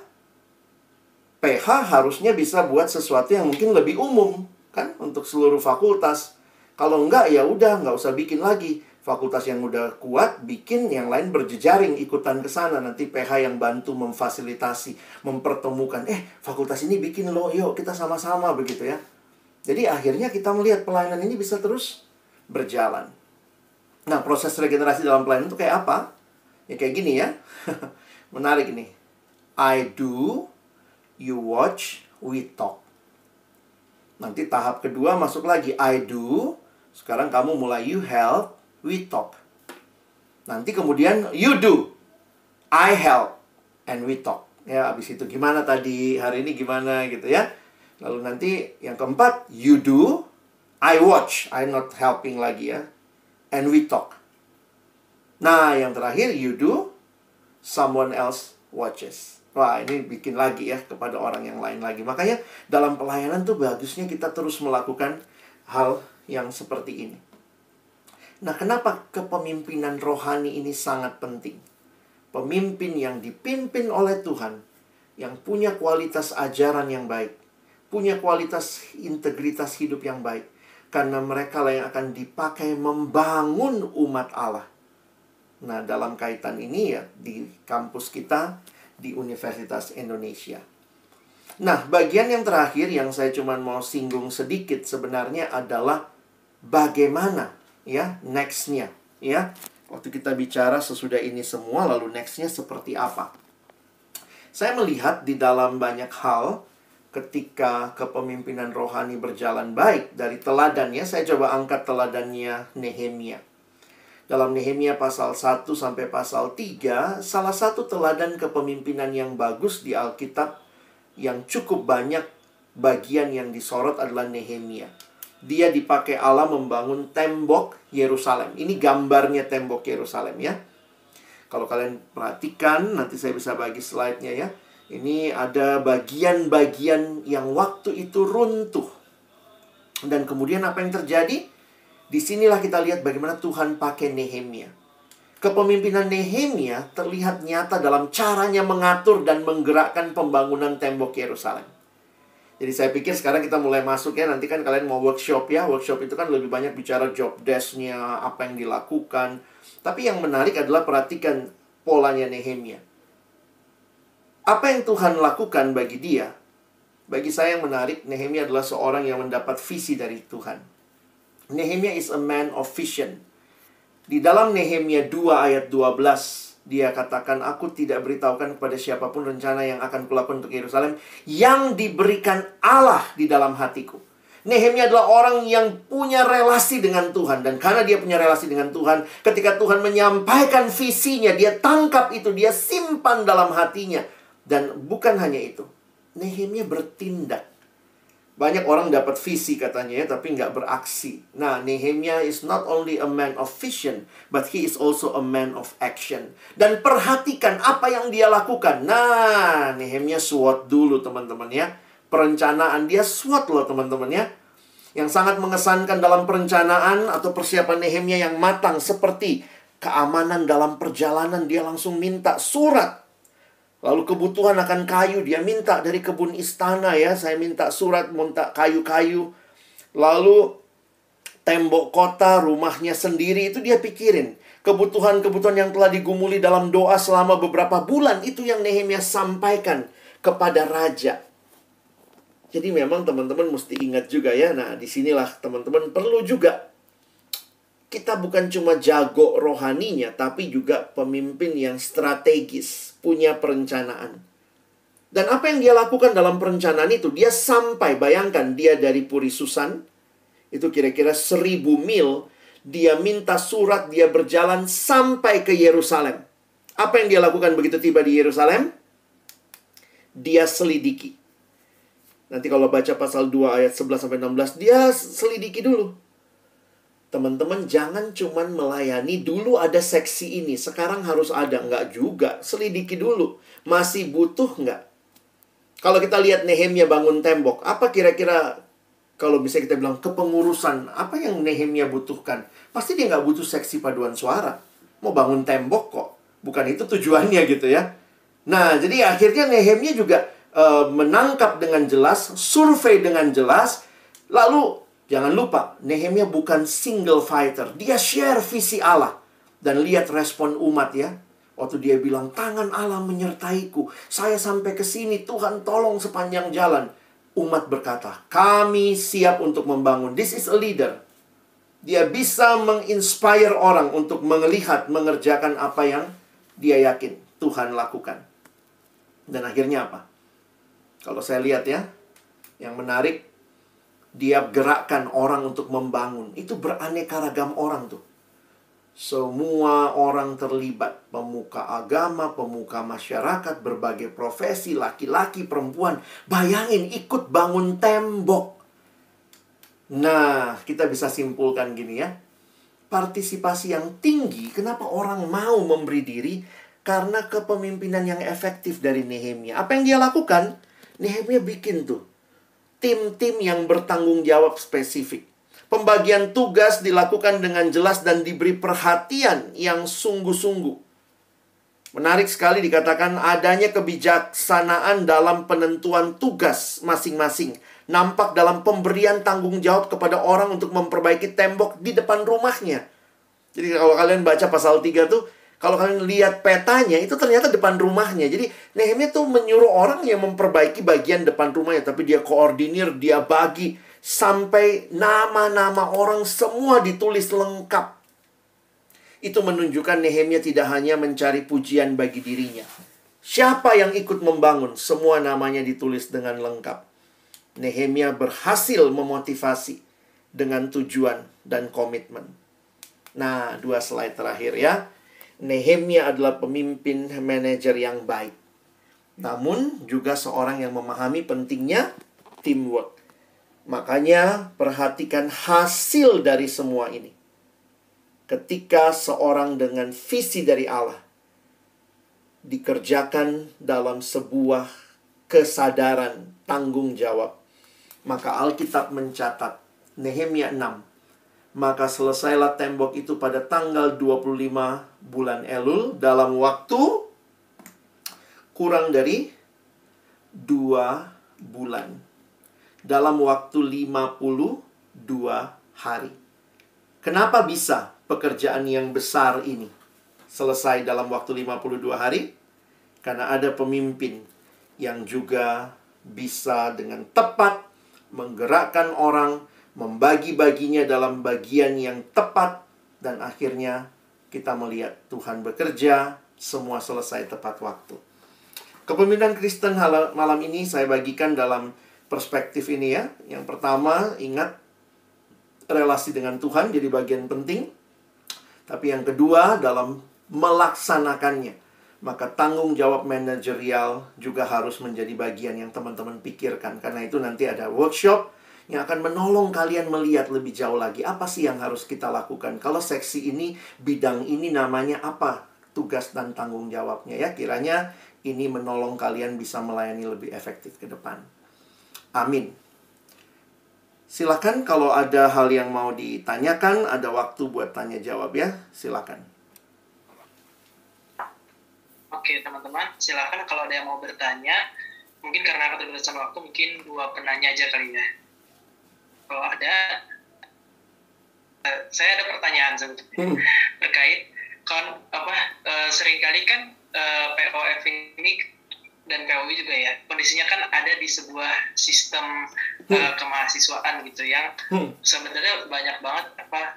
PH harusnya bisa buat sesuatu yang mungkin lebih umum, kan, untuk seluruh fakultas. Kalau enggak, ya udah, nggak usah bikin lagi. Fakultas yang udah kuat, bikin yang lain berjejaring ikutan ke sana. Nanti PH yang bantu memfasilitasi, mempertemukan. Fakultas ini bikin loh, yuk kita sama-sama, begitu ya. Jadi akhirnya kita melihat pelayanan ini bisa terus berjalan. Nah, proses regenerasi dalam pelayanan itu kayak apa? Ya kayak gini ya. Menarik nih. I do, you watch, we talk. Nanti tahap kedua masuk lagi. I do. Sekarang kamu mulai you help, we talk. Nanti kemudian you do. I help, and we talk. Ya, habis itu gimana tadi? Hari ini gimana gitu ya. Lalu nanti yang keempat, you do. I watch. I'm not helping lagi ya. And we talk. Nah, yang terakhir, you do. Someone else watches. Wah, ini bikin lagi ya kepada orang yang lain lagi. Makanya dalam pelayanan tuh bagusnya kita terus melakukan hal yang seperti ini. Nah, kenapa kepemimpinan rohani ini sangat penting? Pemimpin yang dipimpin oleh Tuhan, yang punya kualitas ajaran yang baik, punya kualitas integritas hidup yang baik. Karena mereka lah yang akan dipakai membangun umat Allah. Nah, dalam kaitan ini ya, di kampus kita, di Universitas Indonesia. Nah, bagian yang terakhir yang saya cuma mau singgung sedikit sebenarnya adalah bagaimana ya next-nya ya. Waktu kita bicara sesudah ini semua, lalu next-nya seperti apa. Saya melihat di dalam banyak hal ketika kepemimpinan rohani berjalan baik dari teladannya, saya coba angkat teladannya Nehemia. Dalam Nehemia pasal 1 sampai pasal 3, salah satu teladan kepemimpinan yang bagus di Alkitab yang cukup banyak bagian yang disorot adalah Nehemia. Dia dipakai Allah membangun tembok Yerusalem. Ini gambarnya tembok Yerusalem ya. Kalau kalian perhatikan, nanti saya bisa bagi slide-nya ya. Ini ada bagian-bagian yang waktu itu runtuh. Dan kemudian apa yang terjadi? Disinilah kita lihat bagaimana Tuhan pakai Nehemia. Kepemimpinan Nehemia terlihat nyata dalam caranya mengatur dan menggerakkan pembangunan tembok Yerusalem. Jadi saya pikir sekarang kita mulai masuk ya. Nanti kan kalian mau workshop ya. Workshop itu kan lebih banyak bicara job desk-nya, apa yang dilakukan. Tapi yang menarik adalah perhatikan polanya Nehemia. Apa yang Tuhan lakukan bagi dia? Bagi saya yang menarik, Nehemia adalah seorang yang mendapat visi dari Tuhan. Nehemia is a man of vision. Di dalam Nehemia 2 ayat 12, dia katakan, aku tidak beritahukan kepada siapapun rencana yang akan kulakukan untuk Yerusalem yang diberikan Allah di dalam hatiku. Nehemia adalah orang yang punya relasi dengan Tuhan. Dan karena dia punya relasi dengan Tuhan, ketika Tuhan menyampaikan visinya, dia tangkap itu, dia simpan dalam hatinya. Dan bukan hanya itu, Nehemia bertindak. Banyak orang dapat visi katanya ya, tapi nggak beraksi. Nah, Nehemia is not only a man of vision, but he is also a man of action. Dan perhatikan apa yang dia lakukan. Nah, Nehemia SWOT dulu teman-teman ya. Perencanaan dia SWOT loh teman-teman ya. Yang sangat mengesankan dalam perencanaan atau persiapan Nehemia yang matang. Seperti keamanan dalam perjalanan, dia langsung minta surat. Lalu kebutuhan akan kayu, dia minta dari kebun istana ya. Saya minta surat, minta kayu-kayu. Lalu tembok kota, rumahnya sendiri, itu dia pikirin. Kebutuhan-kebutuhan yang telah digumuli dalam doa selama beberapa bulan, itu yang Nehemia sampaikan kepada raja. Jadi memang teman-teman mesti ingat juga ya. Nah, disinilah teman-teman perlu juga. Kita bukan cuma jago rohaninya, tapi juga pemimpin yang strategis, punya perencanaan. Dan apa yang dia lakukan dalam perencanaan itu, dia sampai, bayangkan, dia dari Puri Susan, itu kira-kira 1000 mil, dia minta surat, dia berjalan sampai ke Yerusalem. Apa yang dia lakukan begitu tiba di Yerusalem? Dia selidiki. Nanti kalau baca pasal 2 ayat 11-16, dia selidiki dulu. Teman-teman jangan cuman melayani, dulu ada seksi ini, sekarang harus ada. Enggak juga, selidiki dulu. Masih butuh enggak? Kalau kita lihat Nehemia bangun tembok, apa kira-kira kalau bisa kita bilang kepengurusan, apa yang Nehemia butuhkan? Pasti dia nggak butuh seksi paduan suara. Mau bangun tembok kok. Bukan itu tujuannya gitu ya. Nah, jadi akhirnya Nehemia juga menangkap dengan jelas, survei dengan jelas. Lalu, jangan lupa, Nehemia bukan single fighter. Dia share visi Allah. Dan lihat respon umat ya. Waktu dia bilang, tangan Allah menyertaiku. Saya sampai ke sini, Tuhan tolong sepanjang jalan. Umat berkata, kami siap untuk membangun. This is a leader. Dia bisa menginspire orang untuk melihat, mengerjakan apa yang dia yakin Tuhan lakukan. Dan akhirnya apa? Kalau saya lihat ya, yang menarik, dia gerakkan orang untuk membangun. Itu beraneka ragam orang tuh. Semua orang terlibat. Pemuka agama, pemuka masyarakat, berbagai profesi, laki-laki, perempuan. Bayangin ikut bangun tembok. Nah, kita bisa simpulkan gini ya. Partisipasi yang tinggi, kenapa orang mau memberi diri? Karena kepemimpinan yang efektif dari Nehemia. Apa yang dia lakukan? Nehemia bikin tuh tim-tim yang bertanggung jawab spesifik. Pembagian tugas dilakukan dengan jelas dan diberi perhatian yang sungguh-sungguh. Menarik sekali dikatakan adanya kebijaksanaan dalam penentuan tugas masing-masing. Nampak dalam pemberian tanggung jawab kepada orang untuk memperbaiki tembok di depan rumahnya. Jadi kalau kalian baca pasal 3 tuh, kalau kalian lihat petanya, itu ternyata depan rumahnya. Jadi Nehemia tuh menyuruh orang yang memperbaiki bagian depan rumahnya. Tapi dia koordinir, dia bagi. Sampai nama-nama orang semua ditulis lengkap. Itu menunjukkan Nehemia tidak hanya mencari pujian bagi dirinya. Siapa yang ikut membangun, semua namanya ditulis dengan lengkap. Nehemia berhasil memotivasi dengan tujuan dan komitmen. Nah, 2 slide terakhir ya. Nehemia adalah pemimpin manajer yang baik. Namun juga seorang yang memahami pentingnya teamwork. Makanya perhatikan hasil dari semua ini. Ketika seorang dengan visi dari Allah dikerjakan dalam sebuah kesadaran tanggung jawab, maka Alkitab mencatat Nehemia 6. Maka selesailah tembok itu pada tanggal 25 bulan Elul dalam waktu kurang dari 2 bulan. Dalam waktu 52 hari. Kenapa bisa pekerjaan yang besar ini selesai dalam waktu 52 hari? Karena ada pemimpin yang juga bisa dengan tepat menggerakkan orang, membagi-baginya dalam bagian yang tepat, dan akhirnya kita melihat Tuhan bekerja, semua selesai tepat waktu. Kepemimpinan Kristen malam ini saya bagikan dalam perspektif ini ya. Yang pertama, ingat relasi dengan Tuhan jadi bagian penting. Tapi yang kedua, dalam melaksanakannya, maka tanggung jawab manajerial juga harus menjadi bagian yang teman-teman pikirkan. Karena itu nanti ada workshop yang akan menolong kalian melihat lebih jauh lagi. Apa sih yang harus kita lakukan? Kalau seksi ini, bidang ini namanya apa? Tugas dan tanggung jawabnya ya. Kiranya ini menolong kalian bisa melayani lebih efektif ke depan. Amin. Silakan kalau ada hal yang mau ditanyakan, ada waktu buat tanya jawab ya. Silakan. Oke teman-teman, silakan kalau ada yang mau bertanya. Mungkin karena keterbatasan waktu, mungkin 2 penanya aja kali ya. Kalau ada, saya ada pertanyaan sebetulnya terkait seringkali kan POF ini dan POI juga ya, kondisinya kan ada di sebuah sistem kemahasiswaan gitu yang sebenarnya banyak banget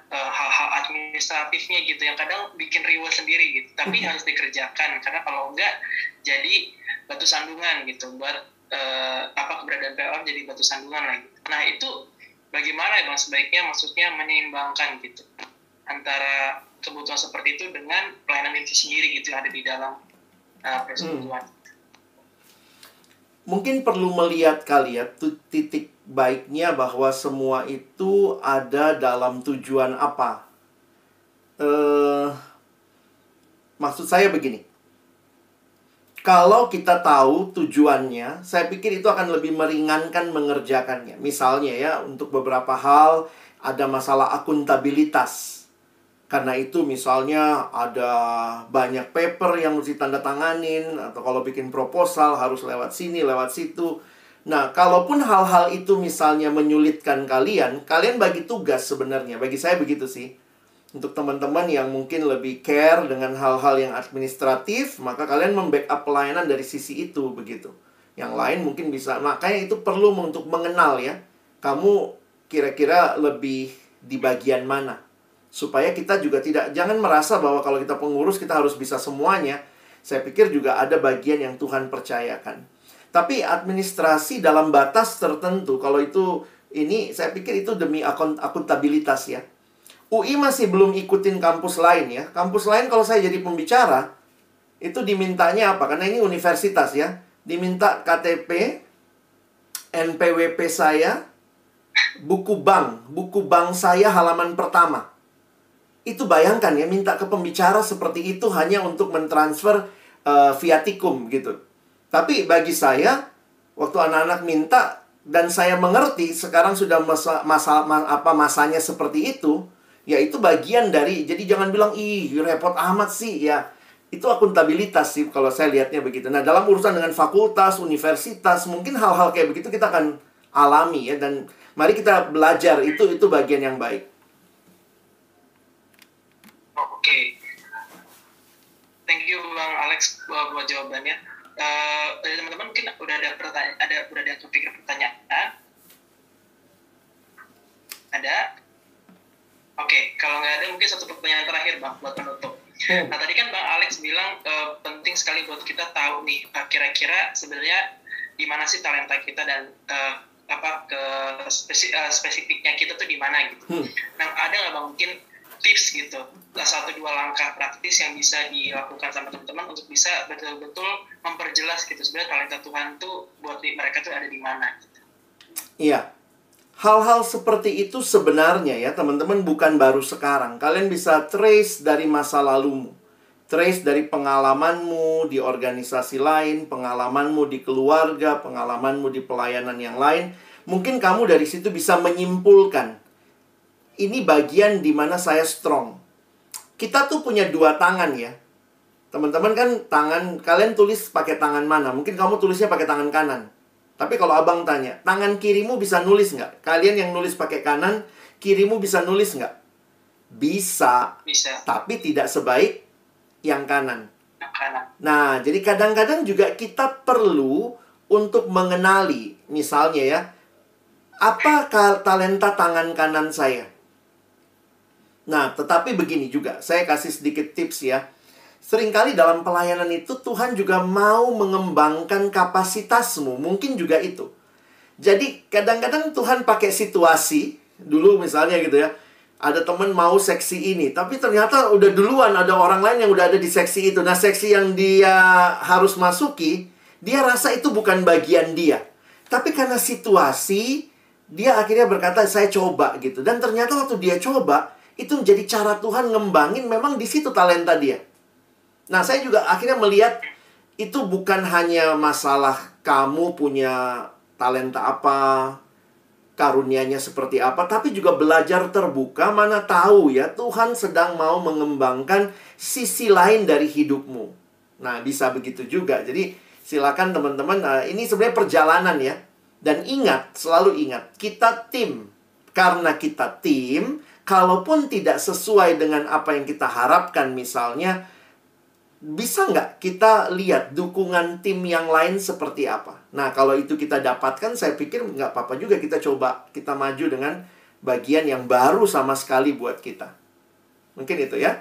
hal-hal administratifnya gitu yang kadang bikin riweh sendiri gitu, tapi harus dikerjakan karena kalau enggak jadi batu sandungan gitu buat keberadaan POF jadi batu sandungan lagi. Nah itu bagaimana ya Bang sebaiknya maksudnya menyeimbangkan gitu antara kebutuhan seperti itu dengan pelayanan itu sendiri gitu yang ada di dalam persekutuan. mungkin perlu melihat kali ya, titik baiknya bahwa semua itu ada dalam tujuan apa. Maksud saya begini. Kalau kita tahu tujuannya, saya pikir itu akan lebih meringankan mengerjakannya. Misalnya ya, untuk beberapa hal ada masalah akuntabilitas. Karena itu misalnya ada banyak paper yang mesti tanda tanganin, atau kalau bikin proposal harus lewat sini, lewat situ. Nah, kalaupun hal-hal itu misalnya menyulitkan kalian, kalian bagi tugas sebenarnya. Bagi saya begitu sih. Untuk teman-teman yang mungkin lebih care dengan hal-hal yang administratif, maka kalian membackup pelayanan dari sisi itu, begitu. Yang lain mungkin bisa, makanya itu perlu untuk mengenal ya. Kamu kira-kira lebih di bagian mana? Supaya kita juga jangan merasa bahwa kalau kita pengurus kita harus bisa semuanya. Saya pikir juga ada bagian yang Tuhan percayakan. Tapi administrasi dalam batas tertentu, kalau itu, saya pikir itu demi akuntabilitas ya. UI masih belum ikutin kampus lain ya. Kampus lain kalau saya jadi pembicara, itu dimintanya apa? Karena ini universitas ya. Diminta KTP, NPWP saya, buku bank saya halaman pertama. Itu bayangkan ya, minta ke pembicara seperti itu hanya untuk mentransfer viatikum gitu. Tapi bagi saya, waktu anak-anak minta dan saya mengerti sekarang sudah masanya seperti itu, ya itu bagian dari, jadi jangan bilang, ih repot amat sih ya. Itu akuntabilitas sih kalau saya lihatnya begitu. Nah, dalam urusan dengan fakultas, universitas, mungkin hal-hal kayak begitu kita akan alami ya. Dan mari kita belajar, itu bagian yang baik. Oke. Thank you Bang Alex buat jawabannya. Dari teman-teman mungkin udah ada pertanyaan, udah ada kepikir pertanyaan? Ada? Oke, kalau nggak ada mungkin satu pertanyaan terakhir Bang buat penutup. Nah tadi kan Bang Alex bilang penting sekali buat kita tahu nih kira-kira sebenarnya di mana sih talenta kita dan spesifiknya kita tuh di mana gitu. Nah ada nggak Bang mungkin tips gitu, 1-2 langkah praktis yang bisa dilakukan sama teman-teman untuk bisa betul-betul memperjelas gitu sebenarnya talenta Tuhan tuh buat mereka tuh ada di mana gitu. Iya. Hal-hal seperti itu sebenarnya ya teman-teman bukan baru sekarang. Kalian bisa trace dari masa lalumu. Trace dari pengalamanmu di organisasi lain, pengalamanmu di keluarga, pengalamanmu di pelayanan yang lain. Mungkin kamu dari situ bisa menyimpulkan, ini bagian di mana saya strong. Kita tuh punya 2 tangan ya. Teman-teman kan kalian tulis pakai tangan mana? Mungkin kamu tulisnya pakai tangan kanan. Tapi kalau abang tanya, tangan kirimu bisa nulis nggak? Kalian yang nulis pakai kanan, kirimu bisa nulis nggak? Bisa. Tapi tidak sebaik yang kanan. Nah, jadi kadang-kadang juga kita perlu untuk mengenali, misalnya ya, apa talenta tangan kanan saya? Nah, tetapi begini juga, saya kasih sedikit tips ya. Seringkali dalam pelayanan itu Tuhan juga mau mengembangkan kapasitasmu. Mungkin juga itu. Jadi kadang-kadang Tuhan pakai situasi. Dulu misalnya gitu ya. Ada teman mau seksi ini. Tapi ternyata udah duluan ada orang lain yang udah ada di seksi itu. Nah seksi yang dia harus masuki, dia rasa itu bukan bagian dia. Tapi karena situasi, dia akhirnya berkata saya coba gitu. Dan ternyata waktu dia coba, itu menjadi cara Tuhan ngembangin memang di situ talenta dia. Nah, saya juga akhirnya melihat itu bukan hanya masalah kamu punya talenta apa, karunianya seperti apa, tapi juga belajar terbuka, mana tahu ya Tuhan sedang mau mengembangkan sisi lain dari hidupmu. Nah, bisa begitu juga. Jadi, silakan teman-teman, ini sebenarnya perjalanan ya. Dan ingat, selalu ingat, kita tim. Karena kita tim, kalaupun tidak sesuai dengan apa yang kita harapkan misalnya, bisa nggak kita lihat dukungan tim yang lain seperti apa? Nah, kalau itu kita dapatkan, saya pikir nggak apa-apa juga kita coba, kita maju dengan bagian yang baru sama sekali buat kita. Mungkin itu ya.